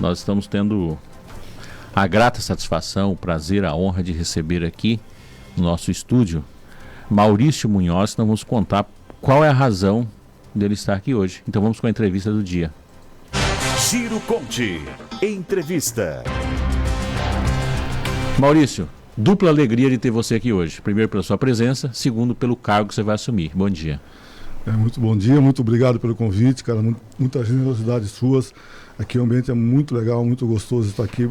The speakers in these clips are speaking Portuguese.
nós estamos tendo a grata satisfação, o prazer, a honra de receber aqui no nosso estúdio Maurício Munhoz. Nós vamos contar qual é a razão dele estar aqui hoje. Então vamos com a entrevista do dia. Giro Conte, entrevista. Maurício, dupla alegria de ter você aqui hoje. Primeiro pela sua presença, segundo pelo cargo que você vai assumir. Bom dia. Muito bom dia, muito obrigado pelo convite, cara, muita generosidade suas. Aqui o ambiente é muito legal, muito gostoso estar aqui,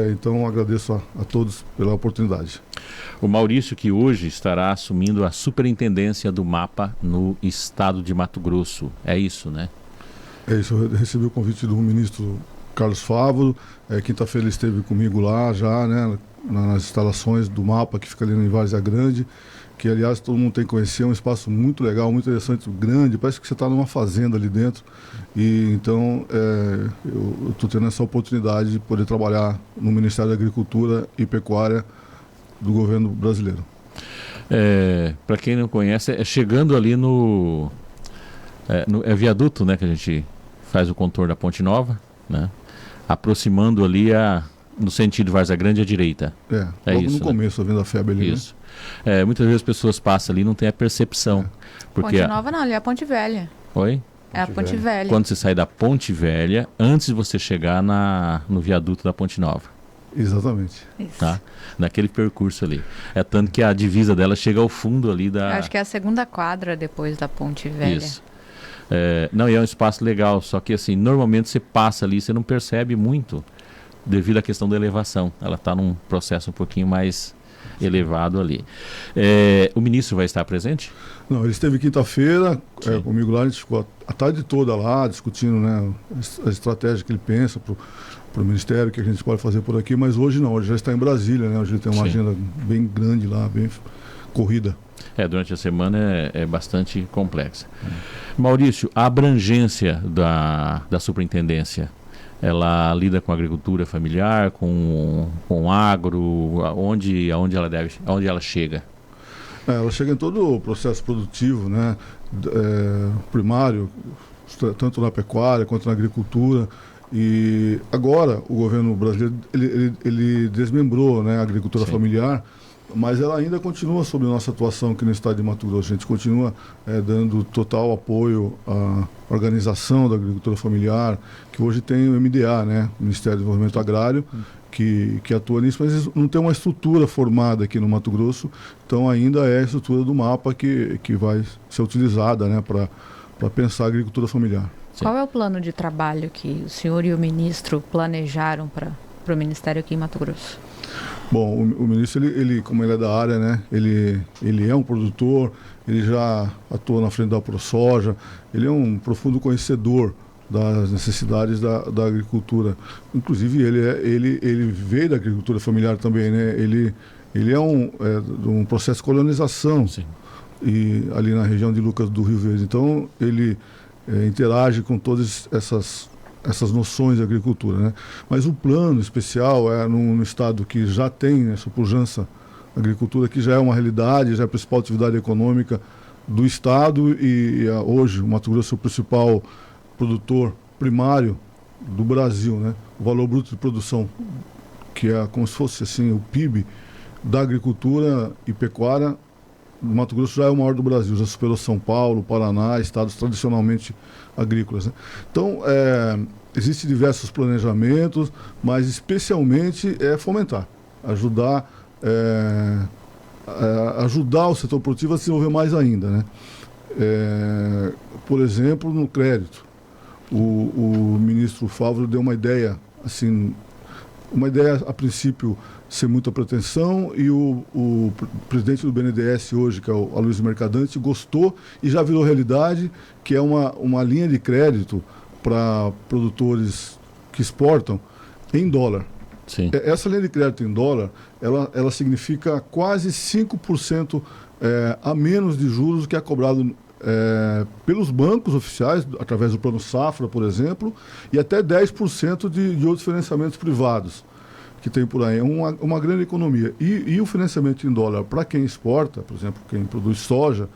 então agradeço a todos pela oportunidade. O Maurício, que hoje estará assumindo a superintendência do MAPA no estado de Mato Grosso, é isso, né? É isso, eu recebi o convite do ministro Carlos Fávaro, quinta-feira ele esteve comigo lá já, né, nas instalações do MAPA, que fica ali em Várzea Grande, que aliás todo mundo tem que conhecer, é um espaço muito legal, muito interessante, grande, parece que você está numa fazenda ali dentro, e então eu estou tendo essa oportunidade de poder trabalhar no Ministério da Agricultura e Pecuária do governo brasileiro. Para quem não conhece, chegando ali no viaduto, né, que a gente faz o contorno da Ponte Nova, né, aproximando ali no sentido Várzea Grande à direita. Logo isso, no começo, vendo a FEB ali, isso. Né? Muitas vezes as pessoas passam ali e não têm a percepção. Porque Ponte Nova não, ali é a Ponte Velha. Oi? É a Ponte Velha. Quando você sai da Ponte Velha, antes de você chegar no viaduto da Ponte Nova. Exatamente. Isso. Tá? Naquele percurso ali. É tanto que a divisa dela chega ao fundo ali da... Acho que é a segunda quadra depois da Ponte Velha. Isso. Não, e é um espaço legal, só que assim, normalmente você passa ali, você não percebe muito devido à questão da elevação. Ela está num processo um pouquinho mais elevado ali. O ministro vai estar presente? Não, ele esteve quinta-feira comigo lá, a gente ficou a tarde toda lá discutindo, né, a estratégia que ele pensa para o Ministério, que a gente pode fazer por aqui, mas hoje não, hoje já está em Brasília, né, hoje ele tem uma agenda bem grande lá, bem corrida. Durante a semana é bastante complexa. Maurício, a abrangência da superintendência, ela lida com agricultura familiar, com agro, aonde ela chega? Ela chega em todo o processo produtivo, né, primário, tanto na pecuária quanto na agricultura. E agora o governo brasileiro ele desmembrou, né, a agricultura familiar, mas ela ainda continua sob nossa atuação aqui no estado de Mato Grosso. A gente continua dando total apoio à organização da agricultura familiar, que hoje tem o MDA, né, Ministério do Desenvolvimento Agrário, que atua nisso, mas não tem uma estrutura formada aqui no Mato Grosso, então ainda é a estrutura do MAPA que vai ser utilizada, né, para pensar a agricultura familiar. Qual é o plano de trabalho que o senhor e o ministro planejaram para o Ministério aqui em Mato Grosso? Bom, o ministro, ele, como ele é da área, né, ele é um produtor, ele já atua na frente da ProSoja, ele é um profundo conhecedor das necessidades da agricultura. Inclusive, ele veio da agricultura familiar também, né? Ele é um processo de colonização. Sim. E ali na região de Lucas do Rio Verde. Então, ele interage com todas essas noções de agricultura, né? Mas o plano especial é no estado que já tem essa pujança, a agricultura que já é uma realidade, já é a principal atividade econômica do estado e hoje o Mato Grosso é o principal produtor primário do Brasil, né? O valor bruto de produção, que é como se fosse assim o PIB da agricultura e pecuária, o Mato Grosso já é o maior do Brasil, já superou São Paulo, Paraná, estados tradicionalmente agrícolas, né? Então, existem diversos planejamentos, mas especialmente fomentar, ajudar o setor produtivo a se desenvolver mais ainda, né? Por exemplo, no crédito, o ministro Fávaro deu uma ideia, assim, a princípio sem muita pretensão, e o presidente do BNDES hoje, que é o Aloysio Mercadante, gostou e já virou realidade, que é uma linha de crédito para produtores que exportam em dólar. Sim. Essa linha de crédito em dólar, ela significa quase 5% a menos de juros do que é cobrado pelos bancos oficiais, através do Plano Safra, por exemplo, e até 10% de outros financiamentos privados que tem por aí. É uma grande economia. E o financiamento em dólar para quem exporta, por exemplo, quem produz soja,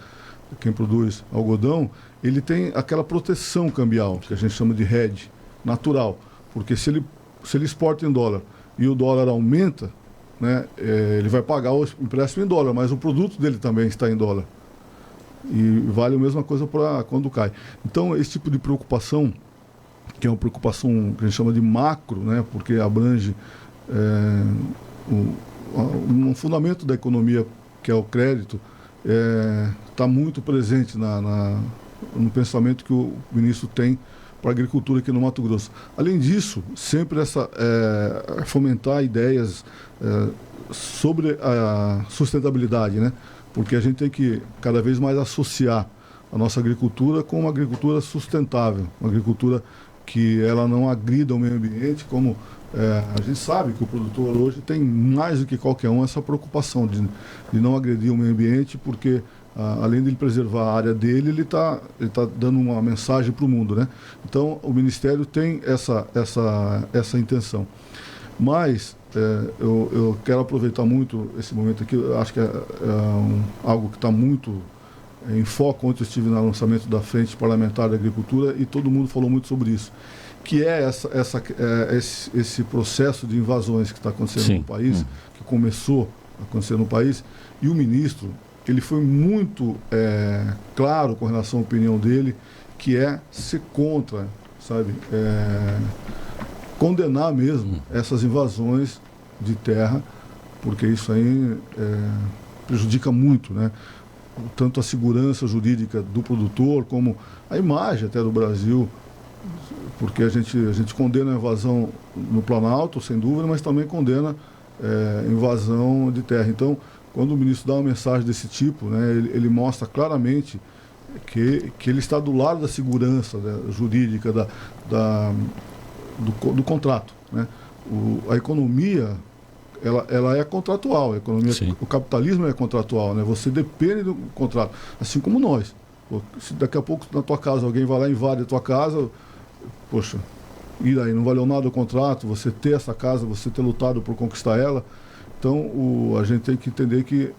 quem produz algodão, ele tem aquela proteção cambial, que a gente chama de hedge, natural. Porque se ele se ele exporta em dólar e o dólar aumenta, né, ele vai pagar o empréstimo em dólar, mas o produto dele também está em dólar. E vale a mesma coisa para quando cai. Então, esse tipo de preocupação, que é uma preocupação que a gente chama de macro, né, porque abrange um fundamento da economia, que é o crédito, está muito presente no pensamento que o ministro tem para a agricultura aqui no Mato Grosso. Além disso, sempre fomentar ideias sobre a sustentabilidade, né? Porque a gente tem que cada vez mais associar a nossa agricultura com uma agricultura sustentável, uma agricultura que ela não agrida o meio ambiente, como a gente sabe que o produtor hoje tem mais do que qualquer um essa preocupação de não agredir o meio ambiente, porque além de ele preservar a área dele, ele tá dando uma mensagem para o mundo, né? Então, o Ministério tem essa intenção. Mas eu quero aproveitar muito esse momento aqui, eu acho que algo que está muito em foco. Ontem eu estive no lançamento da Frente Parlamentar da Agricultura e todo mundo falou muito sobre isso, que é esse processo de invasões que está acontecendo no país, que começou a acontecer no país, e o ministro, ele foi muito claro com relação à opinião dele, que é ser contra, sabe, condenar mesmo essas invasões de terra, porque isso aí prejudica muito, né, tanto a segurança jurídica do produtor, como a imagem até do Brasil, porque a gente condena a invasão no Planalto, sem dúvida, mas também condena invasão de terra. Então, quando o ministro dá uma mensagem desse tipo, né, ele mostra claramente que ele está do lado da segurança, né, jurídica, do contrato, né? A economia, ela é contratual, o capitalismo é contratual, né? Você depende do contrato, assim como nós. Se daqui a pouco na tua casa alguém vai lá e invade a tua casa, poxa, e daí, não valeu nada o contrato, você ter essa casa, você ter lutado por conquistar ela. Então, a gente tem que entender que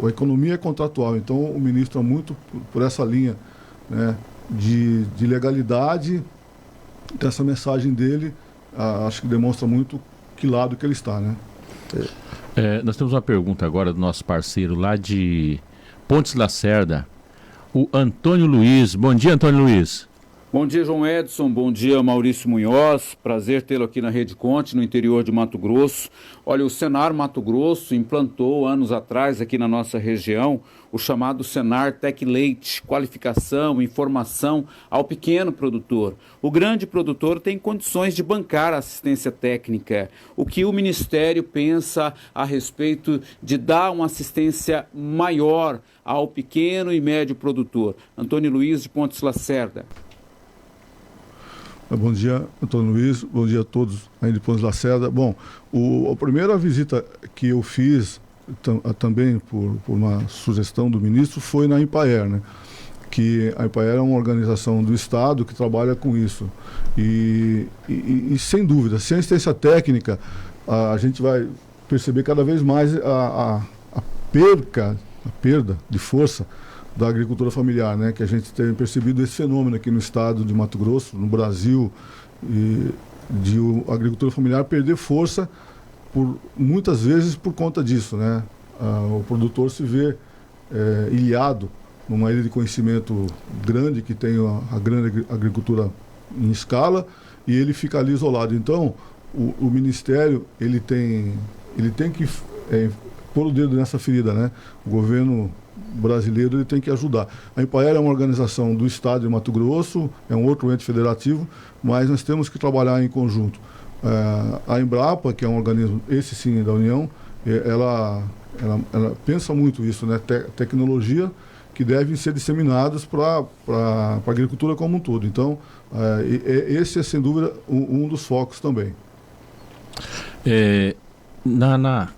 a economia é contratual. Então, o ministro é muito por essa linha, né, de legalidade. Então, essa mensagem dele, acho que demonstra muito que lado que ele está, né? Nós temos uma pergunta agora do nosso parceiro lá de Pontes Lacerda, o Antônio Luiz. Bom dia, Antônio Luiz. Bom dia, João Edson. Bom dia, Maurício Munhoz. Prazer tê-lo aqui na Rede Conte, no interior de Mato Grosso. Olha, o Senar Mato Grosso implantou anos atrás aqui na nossa região o chamado Senar Tec Leite, qualificação, informação ao pequeno produtor. O grande produtor tem condições de bancar a assistência técnica. O que o Ministério pensa a respeito de dar uma assistência maior ao pequeno e médio produtor? Antônio Luiz, de Pontes Lacerda. Bom dia, Antônio Luiz. Bom dia a todos aí de Pontes Lacerda. Bom, a primeira visita que eu fiz também por uma sugestão do ministro foi na Impaer, né? Que a Impaer é uma organização do Estado que trabalha com isso. E sem dúvida, sem assistência técnica, a gente vai perceber cada vez mais a perda de força da agricultura familiar, né? Que a gente tem percebido esse fenômeno aqui no estado de Mato Grosso, no Brasil, de a agricultura familiar perder força muitas vezes por conta disso, né? O produtor se vê ilhado numa ilha de conhecimento grande, que tem a grande agricultura em escala, e ele fica ali isolado. Então, o Ministério ele tem que pôr o dedo nessa ferida, né? O governo brasileiro ele tem que ajudar. A Impaer é uma organização do estado de Mato Grosso, é um outro ente federativo, mas nós temos que trabalhar em conjunto. A Embrapa, que é um organismo, esse sim, da União, ela pensa muito isso, né? Tecnologia que devem ser disseminadas para a agricultura como um todo. Então, esse é, sem dúvida, um dos focos também.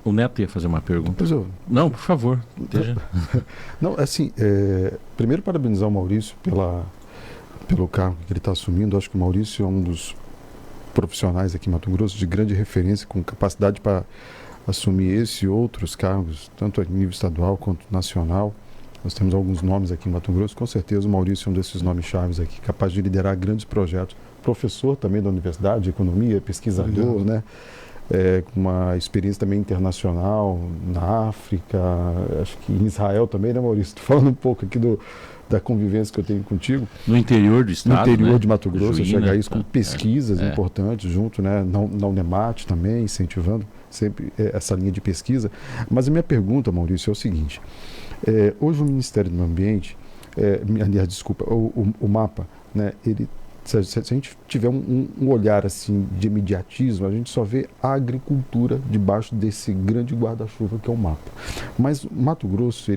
O Neto ia fazer uma pergunta. Não, por favor. Não, assim, primeiro parabenizar o Maurício pelo cargo que ele está assumindo. Acho que o Maurício é um dos profissionais aqui em Mato Grosso de grande referência, com capacidade para assumir esse e outros cargos, tanto a nível estadual quanto nacional. Nós temos alguns nomes aqui em Mato Grosso, com certeza o Maurício é um desses nomes chaves aqui, capaz de liderar grandes projetos. Professor também da universidade de economia, pesquisador, né? Com uma experiência também internacional na África, acho que em Israel também, né, Maurício? Estou falando um pouco aqui da convivência que eu tenho contigo. No interior do estado, no interior, né? de Mato Grosso, chegar isso com pesquisas É. importantes junto, né? Na Unemat também, incentivando sempre essa linha de pesquisa. Mas a minha pergunta, Maurício, é o seguinte. Hoje o Ministério do Meio Ambiente, aliás, desculpa, o MAPA, né? Se a gente tiver um olhar assim de imediatismo, a gente só vê a agricultura debaixo desse grande guarda-chuva que é o MAPA. Mas Mato Grosso,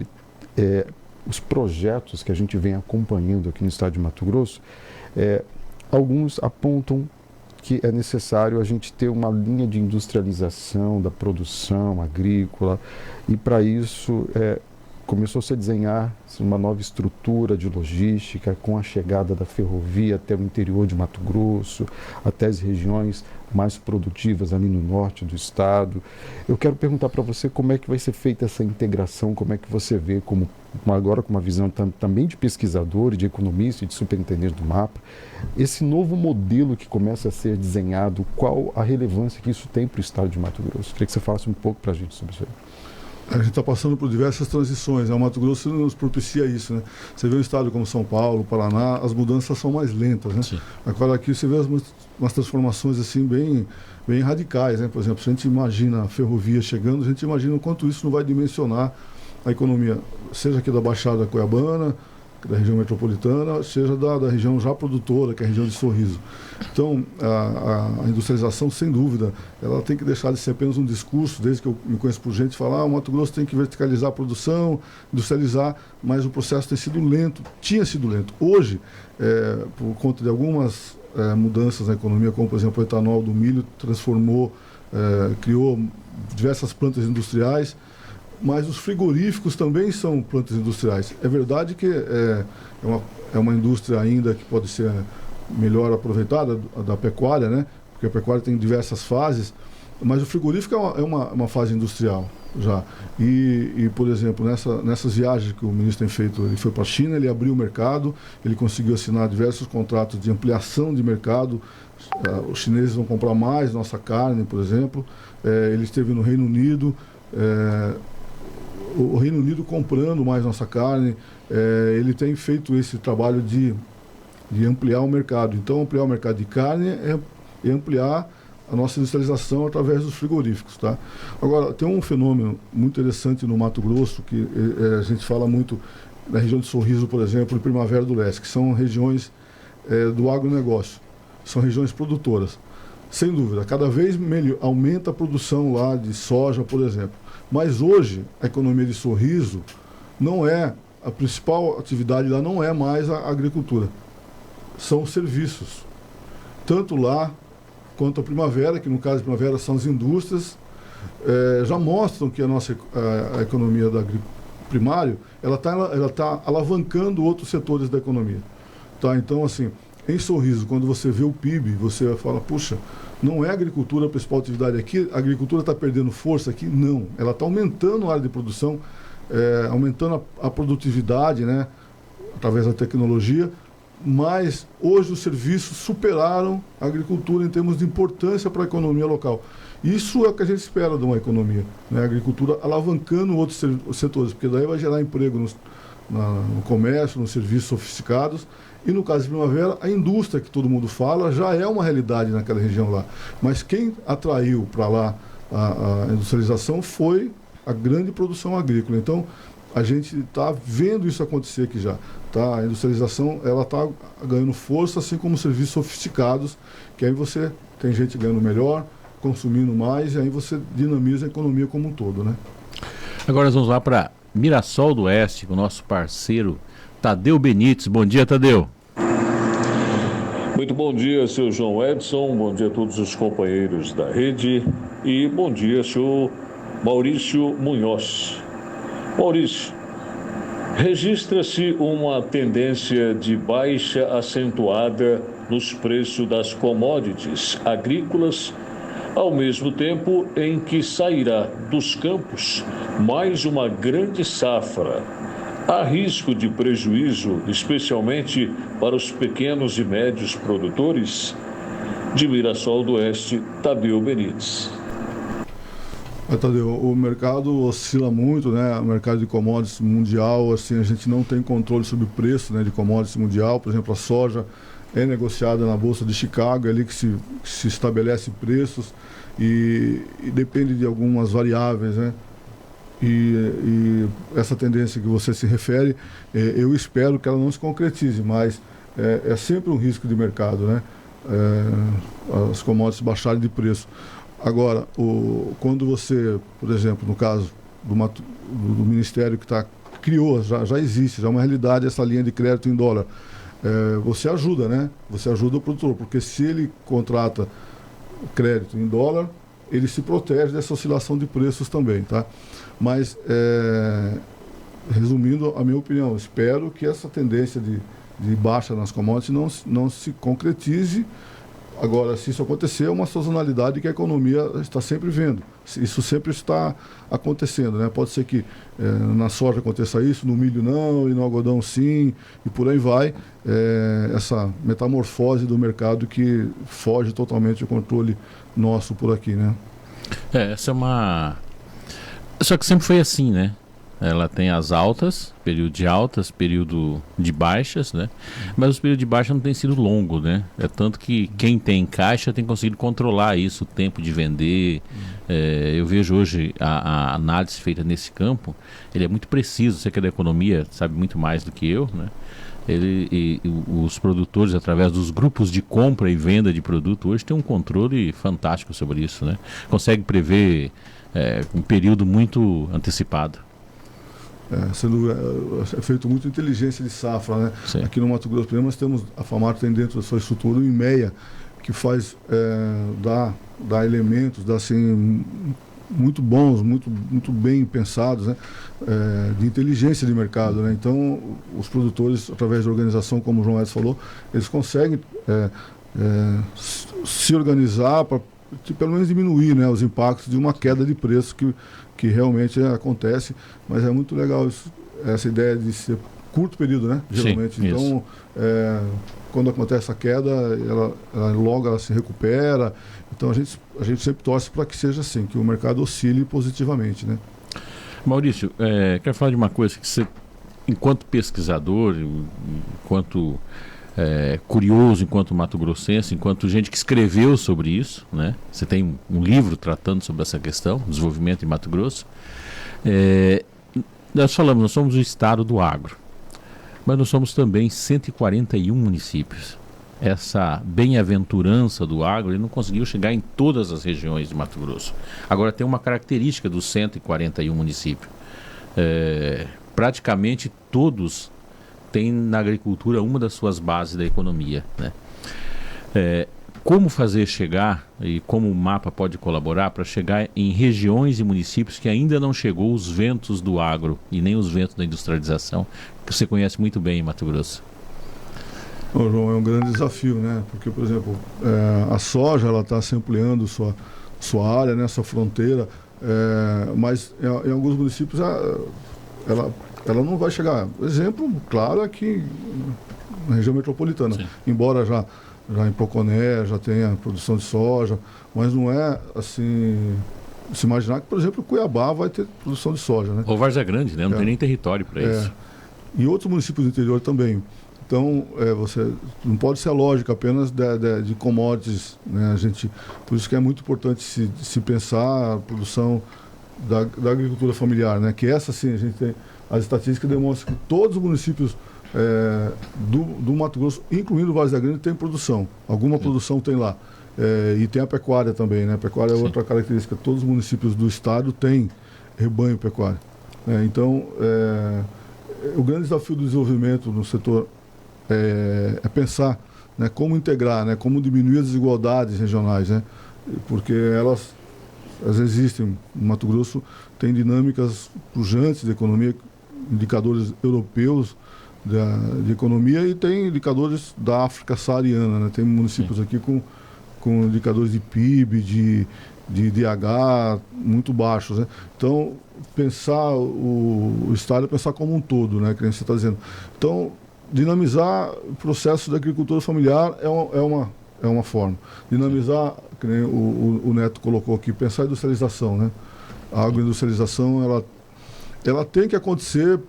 os projetos que a gente vem acompanhando aqui no estado de Mato Grosso, alguns apontam que é necessário a gente ter uma linha de industrialização da produção agrícola, e para isso começou-se a desenhar uma nova estrutura de logística com a chegada da ferrovia até o interior de Mato Grosso, até as regiões mais produtivas ali no norte do estado. Eu quero perguntar para você como é que vai ser feita essa integração, como é que você vê, agora com uma visão também de pesquisador, de economista e de superintendente do MAPA, esse novo modelo que começa a ser desenhado, qual a relevância que isso tem para o estado de Mato Grosso? Queria que você falasse um pouco para a gente sobre isso aí. A gente está passando por diversas transições, né? O Mato Grosso nos propicia isso, né? Você vê um estado como São Paulo, Paraná, as mudanças são mais lentas, né? Sim. Agora aqui você vê umas transformações assim bem radicais, né? Por exemplo, se a gente imagina a ferrovia chegando, a gente imagina o quanto isso não vai dimensionar a economia, seja aqui da Baixada Cuiabana, da região metropolitana, seja da região já produtora, que é a região de Sorriso. Então, a industrialização, sem dúvida, ela tem que deixar de ser apenas um discurso, desde que eu me conheço por gente, falar o Mato Grosso tem que verticalizar a produção, industrializar, mas o processo tem sido lento, tinha sido lento. Hoje, por conta de algumas mudanças na economia, como, por exemplo, o etanol do milho transformou, criou diversas plantas industriais, mas os frigoríficos também são plantas industriais. É verdade que é uma indústria ainda que pode ser melhor aproveitada, da pecuária, né? Porque a pecuária tem diversas fases, mas o frigorífico é uma fase industrial já. E por exemplo, nessas viagens que o ministro tem feito, ele foi para a China, ele abriu o mercado, ele conseguiu assinar diversos contratos de ampliação de mercado. Os chineses vão comprar mais nossa carne, por exemplo. Ele esteve no Reino Unido, o Reino Unido comprando mais nossa carne. Ele tem feito esse trabalho de ampliar o mercado. Então, ampliar o mercado de carne é ampliar a nossa industrialização através dos frigoríficos, tá? Agora, tem um fenômeno muito interessante no Mato Grosso, que a gente fala muito na região de Sorriso, por exemplo, e Primavera do Leste, que são regiões do agronegócio, são regiões produtoras. Sem dúvida, cada vez aumenta a produção lá de soja, por exemplo. Mas hoje, a economia de Sorriso a principal atividade lá não é mais a agricultura, são os serviços. Tanto lá quanto a Primavera, que no caso de Primavera são as indústrias, já mostram que a economia do primário ela tá alavancando outros setores da economia. Tá? Então, assim, em Sorriso, quando você vê o PIB, você fala, puxa, não é a agricultura a principal atividade aqui, a agricultura está perdendo força aqui? Não, ela está aumentando a área de produção, aumentando a produtividade, né, através da tecnologia, mas hoje os serviços superaram a agricultura em termos de importância para a economia local. Isso é o que a gente espera de uma economia, né? A agricultura alavancando outros setores, porque daí vai gerar emprego no comércio, nos serviços sofisticados. E no caso de Primavera, a indústria que todo mundo fala já é uma realidade naquela região lá. Mas quem atraiu para lá a industrialização foi a grande produção agrícola. Então, a gente está vendo isso acontecer aqui já. Tá? A industrialização está ganhando força, assim como serviços sofisticados, que aí você tem gente ganhando melhor, consumindo mais, e aí você dinamiza a economia como um todo, né? Agora nós vamos lá para Mirassol do Oeste, com o nosso parceiro Tadeu Benites. Bom dia, Tadeu. Muito bom dia, seu João Edson, bom dia a todos os companheiros da rede e bom dia, senhor Maurício Munhoz. Maurício, registra-se uma tendência de baixa acentuada nos preços das commodities agrícolas, ao mesmo tempo em que sairá dos campos mais uma grande safra Há risco de prejuízo, especialmente para os pequenos e médios produtores? De Mirassol do Oeste, Tadeu Benites. Tadeu, o mercado oscila muito, né? O mercado de commodities mundial, assim, a gente não tem controle sobre o preço, né, de commodities mundial. Por exemplo, a soja é negociada na Bolsa de Chicago, é ali que se estabelece preços e depende de algumas variáveis, né? E essa tendência que você se refere, eu espero que ela não se concretize, mas é sempre um risco de mercado, né? As commodities baixarem de preço. Agora, quando você, por exemplo, no caso do Ministério que criou, já existe, já é uma realidade essa linha de crédito em dólar, você ajuda, né? Você ajuda o produtor, porque se ele contrata crédito em dólar, ele se protege dessa oscilação de preços também, tá? Mas, resumindo a minha opinião, espero que essa tendência de baixa nas commodities não se concretize. Agora, se isso acontecer, é uma sazonalidade que a economia está sempre vendo. Isso sempre está acontecendo, né? Pode ser que na soja aconteça isso, no milho não, e no algodão sim, e por aí vai. Essa metamorfose do mercado que foge totalmente do controle nosso por aqui, né? Essa é uma... Só que sempre foi assim, né? Ela tem as altas, período de altas, período de baixas, né? Mas os períodos de baixa não tem sido longo, né? É tanto que quem tem caixa tem conseguido controlar isso, o tempo de vender. Eu vejo hoje a análise feita nesse campo, ele é muito preciso. Você que é da economia sabe muito mais do que eu, né? Os produtores, através dos grupos de compra e venda de produto, hoje tem um controle fantástico sobre isso, né? Consegue prever um período muito antecipado. É feito muita inteligência de safra, né? Sim. Aqui no Mato Grosso, por exemplo, nós temos, a FAMAR tem dentro da sua estrutura um IMEA, que faz, dá elementos, dá assim, muito bons, muito bem pensados, né? De inteligência de mercado, né? Então, os produtores, através da organização, como o João Edson falou, eles conseguem se organizar para pelo menos diminuir, né, os impactos de uma queda de preço que realmente acontece, mas é muito legal essa ideia de ser curto período, né, geralmente. Sim, então, quando acontece a queda, logo ela se recupera. Então a gente sempre torce para que seja assim, que o mercado oscile positivamente, né. Maurício, quero falar de uma coisa que você, enquanto pesquisador, enquanto curioso, enquanto mato-grossense, enquanto gente que escreveu sobre isso, né? Você tem um livro tratando sobre essa questão, desenvolvimento em Mato Grosso. Nós somos o estado do agro, mas nós somos também 141 municípios. Essa bem-aventurança do agro, ele não conseguiu chegar em todas as regiões de Mato Grosso. Agora tem uma característica dos 141 municípios. Praticamente todos tem na agricultura uma das suas bases da economia, né? Como fazer chegar e como o mapa pode colaborar para chegar em regiões e municípios que ainda não chegou os ventos do agro e nem os ventos da industrialização, que você conhece muito bem em Mato Grosso? Bom, João, é um grande desafio, né? Porque, por exemplo, a soja ela está se ampliando sua área, né? Sua fronteira, mas em alguns municípios ela não vai chegar. Exemplo claro aqui na região metropolitana. Sim. Embora já em Poconé já tenha produção de soja, mas não é assim se imaginar que, por exemplo, Cuiabá vai ter produção de soja, né? Ou Várzea Grande, né? Não tem nem território para isso. E outros municípios do interior também. Então, você não pode ser a lógica apenas de commodities, né? Por isso que é muito importante se pensar a produção da agricultura familiar, né? Que essa sim, a gente tem. As estatísticas demonstram que todos os municípios do Mato Grosso, incluindo Várzea Grande, tem produção. Alguma produção tem lá. E tem a pecuária também, né? A pecuária é outra característica. Todos os municípios do estado têm rebanho pecuário. Então, o grande desafio do desenvolvimento no setor é pensar, né, como integrar, né, como diminuir as desigualdades regionais, né? Porque elas existem. No Mato Grosso tem dinâmicas pujantes de economia, indicadores europeus de economia, e tem indicadores da África saariana, né? Tem municípios aqui com indicadores de PIB, de DH muito baixos, né? Então, pensar o Estado, pensar como um todo, né, que você está dizendo. Então, dinamizar o processo da agricultura familiar é uma forma. Dinamizar, que nem o Neto colocou aqui, pensar a industrialização, né? A agroindustrialização, ela tem que acontecer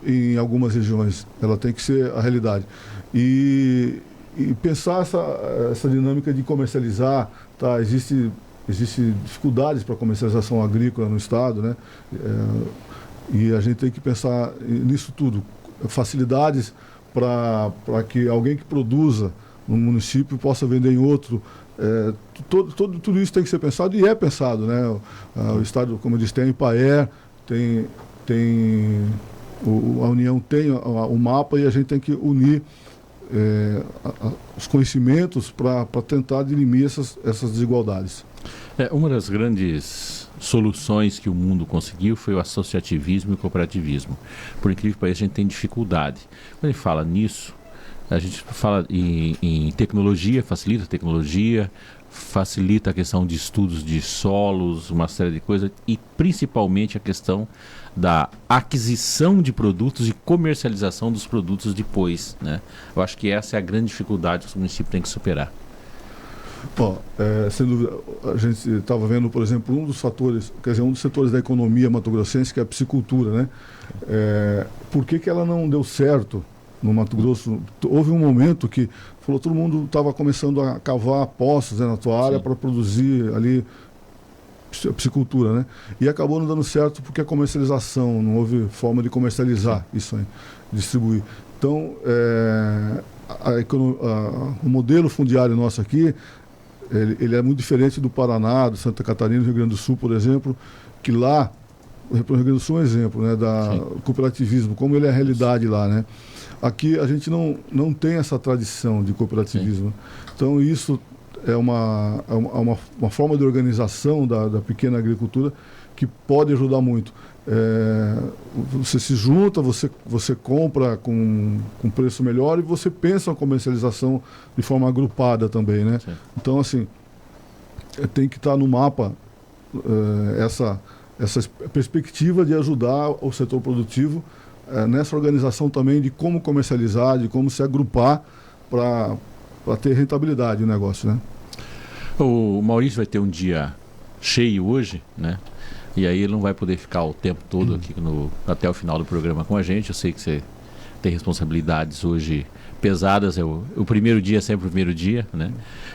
em algumas regiões, ela tem que ser a realidade. E pensar essa dinâmica de comercializar, tá? Existe dificuldades para a comercialização agrícola no Estado, né? E a gente tem que pensar nisso tudo, facilidades para que alguém que produza no município possa vender em outro. Tudo isso tem que ser pensado e é pensado, né? O Estado, como eu disse, tem a Empaer, a União tem o mapa, e a gente tem que unir os conhecimentos para tentar dirimir essas desigualdades. Uma das grandes soluções que o mundo conseguiu foi o associativismo e o cooperativismo. Por incrível que pareça, a gente tem dificuldade. Quando a gente fala nisso, a gente fala em tecnologia, facilita a tecnologia, facilita a questão de estudos de solos, uma série de coisas, e principalmente a questão da aquisição de produtos e comercialização dos produtos depois, né? Eu acho que essa é a grande dificuldade que o município tem que superar. Bom, sem dúvida, a gente estava vendo, por exemplo, um dos setores da economia mato-grossense, que é a piscicultura, né? Por que ela não deu certo no Mato Grosso? Houve um momento que todo mundo estava começando a cavar poços, né, na tua área para produzir ali piscicultura, né? E acabou não dando certo porque a comercialização, não houve forma de comercializar isso aí, distribuir. Então, o modelo fundiário nosso aqui, ele é muito diferente do Paraná, do Santa Catarina, do Rio Grande do Sul, por exemplo, que lá, o Rio Grande do Sul é um exemplo, né, da cooperativismo, como ele é a realidade lá, né? Aqui a gente não tem essa tradição de cooperativismo. Sim. Então isso é uma forma de organização da pequena agricultura que pode ajudar muito. Você se junta, você compra com preço melhor e você pensa na comercialização de forma agrupada também, né? Sim. Então, assim, tem que estar no mapa essa perspectiva de ajudar o setor produtivo nessa organização também de como comercializar, de como se agrupar para ter rentabilidade no negócio, né? O Maurício vai ter um dia cheio hoje, né? E aí ele não vai poder ficar o tempo todo aqui até o final do programa com a gente. Eu sei que você tem responsabilidades hoje pesadas. O primeiro dia é sempre o primeiro dia, né?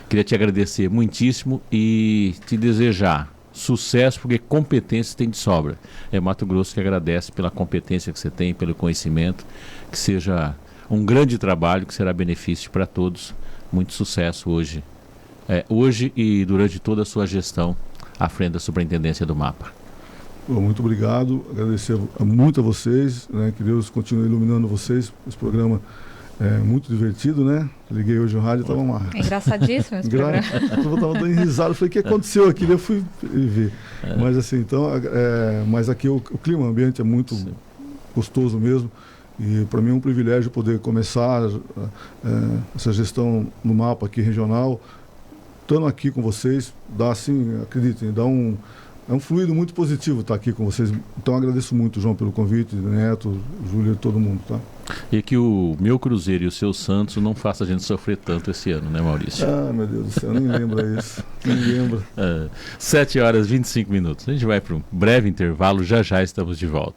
Queria te agradecer muitíssimo e te desejar sucesso, porque competência tem de sobra. É Mato Grosso que agradece pela competência que você tem, pelo conhecimento, que seja um grande trabalho, que será benefício para todos. Muito sucesso hoje e durante toda a sua gestão à frente da Superintendência do MAPA. Muito obrigado, agradecer muito a vocês, né? Que Deus continue iluminando vocês. Esse programa é muito divertido, né? Liguei hoje no rádio e estava uma... É engraçadíssimo esse programa. Eu estava dando risada, falei, o que aconteceu aqui? Eu fui ver. Mas assim, então, mas aqui o clima, o ambiente é muito gostoso mesmo. E para mim é um privilégio poder começar essa gestão no mapa aqui regional, estando aqui com vocês, dá assim, acreditem, é um fluido muito positivo estar aqui com vocês. Então agradeço muito, João, pelo convite, Neto, Júlia e todo mundo, tá? E que o meu Cruzeiro e o seu Santos não faça a gente sofrer tanto esse ano, né, Maurício? Ah, meu Deus do céu, nem lembra isso. Nem lembra. 7h25. A gente vai para um breve intervalo, já estamos de volta.